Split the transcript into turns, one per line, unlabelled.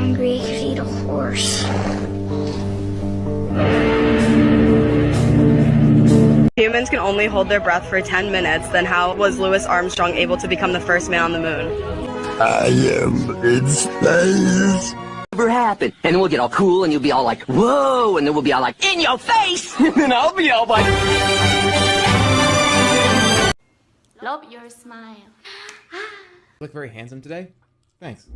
hungry, I could eat a horse.
Humans can only hold their breath for 10 minutes, then how was Louis Armstrong able to become the first man on the moon?
I am in space.
Never happen. And then we'll get all cool and you'll be all like, whoa, and then we'll be all like, in your face! And then I'll be all like...
Love your smile.
You look very handsome today. Thanks.